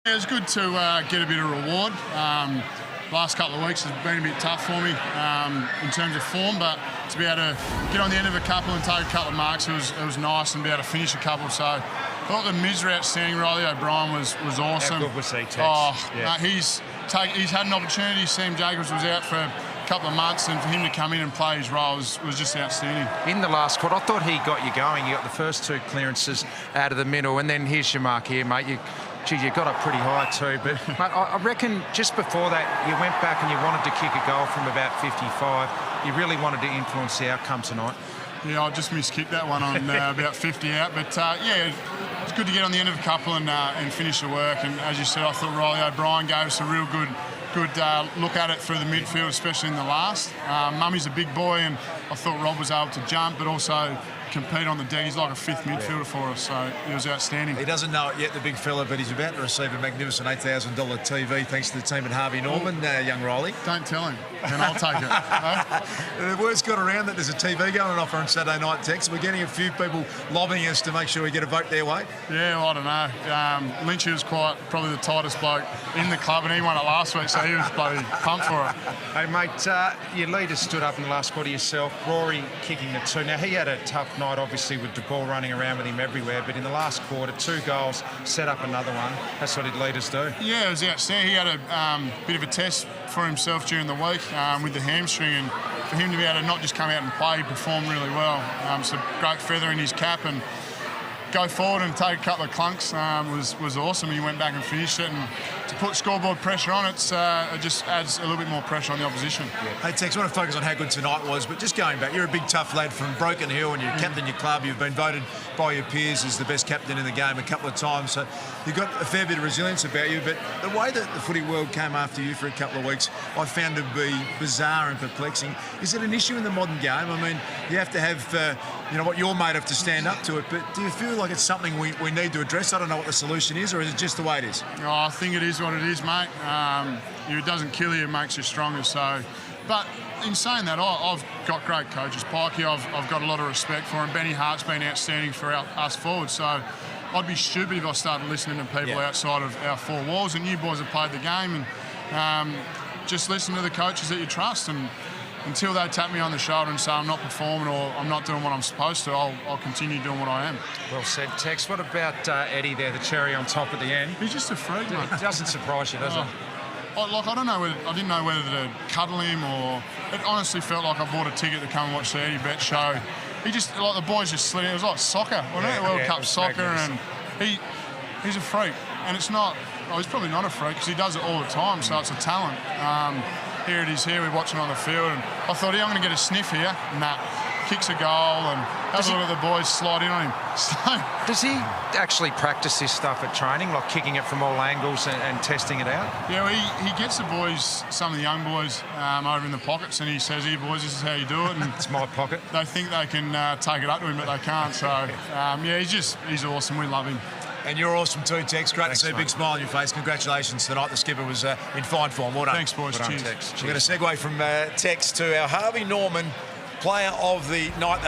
It was good to get a bit of reward. Last couple of weeks has been a bit tough for me in terms of form, but to be able to get on the end of a couple and take a couple of marks, it was nice, and be able to finish a couple. So I thought the mids were outstanding. Riley O'Brien was awesome. How good was he, Tex? He's had an opportunity. Sam Jacobs was out for a couple of months, and for him to come in and play his role was just outstanding. In the last quarter, I thought he got you going. You got the first two clearances out of the middle, and then here's your mark here, mate. You got up pretty high too, but mate, I reckon just before that you went back and you wanted to kick a goal from about 55. You really wanted to influence the outcome tonight. Yeah, I just miskicked that one on about 50 out, but yeah, it's good to get on the end of a couple and finish the work. And as you said, I thought Riley O'Brien gave us a real good look at it through the midfield, especially in the last. Mummy's a big boy, and I thought Rob was able to jump, but also compete on the deck. He's like a fifth midfielder for us, so it was outstanding. He doesn't know it yet, the big fella, but he's about to receive a magnificent $8,000 TV thanks to the team at Harvey Norman, young Riley. Don't tell him, and I'll take it. The word's got around that there's a TV going off on Saturday night, Tex. We're getting a few people lobbying us to make sure we get a vote their way. Yeah, well, I don't know. Lynchy was probably the tightest bloke in the club, and he won it last week, so he was bloody pumped for it. Hey, mate, your leader stood up in the last quarter yourself. Rory kicking the two. Now, he had a tough night, obviously, with the ball running around with him everywhere, but in the last quarter, 2 goals, set up another one. That's what leaders do. Yeah, it was outstanding. He had a bit of a test for himself during the week with the hamstring, and for him to be able to not just come out and play, he performed really well. It's a great feather in his cap, and go forward and take a couple of clunks was awesome. He went back and finished it, and to put scoreboard pressure on it just adds a little bit more pressure on the opposition. Yeah. Hey Tex, I want to focus on how good tonight was, but just going back, you're a big tough lad from Broken Hill, and you captain your club. You've been voted by your peers as the best captain in the game a couple of times, so you've got a fair bit of resilience about you. But the way that the footy world came after you for a couple of weeks, I found to be bizarre and perplexing. Is it an issue in the modern game? I mean, you have to have what you're made of to stand up to it, but do you feel like it's something we need to address? I don't know what the solution is, or is it just the way it is? Oh, I think it is what it is, mate. It doesn't kill you, it makes you stronger. So, but in saying that, I've got great coaches. Pikey, I've got a lot of respect for him. Benny Hart's been outstanding for us forwards. So I'd be stupid if I started listening to people outside of our 4 walls. And you boys have played the game, and just listen to the coaches that you trust. And until they tap me on the shoulder and say I'm not performing or I'm not doing what I'm supposed to, I'll continue doing what I am. Well said, Tex. What about Eddie there, the cherry on top at the end? He's just a freak, mate. It doesn't surprise you, does it? I don't know I didn't know whether to cuddle him, or it honestly felt like I bought a ticket to come and watch the Eddie Bet show. He just, like, the boys just slid in. It was like soccer, wasn't it? World Cup soccer, and he's a freak. And it's not, he's probably not a freak because he does it all the time, so it's a talent. Here it is, we're watching on the field, and I thought, I'm going to get a sniff here. Nah, kicks a goal, and have a look at the boys slide in on him. Does he actually practice this stuff at training, like kicking it from all angles and testing it out? Yeah, well, he gets the boys, some of the young boys, over in the pockets, and he says, here, boys, this is how you do it. And it's my pocket. They think they can take it up to him, but they can't. So, he's awesome. We love him. And you're awesome too, Tex. Great to see a big smile on your face. Congratulations tonight. The skipper was in fine form. Well done. Thanks, boys. Well Cheers. Tex. We're going to segue from Tex to our Harvey Norman Player of the Night.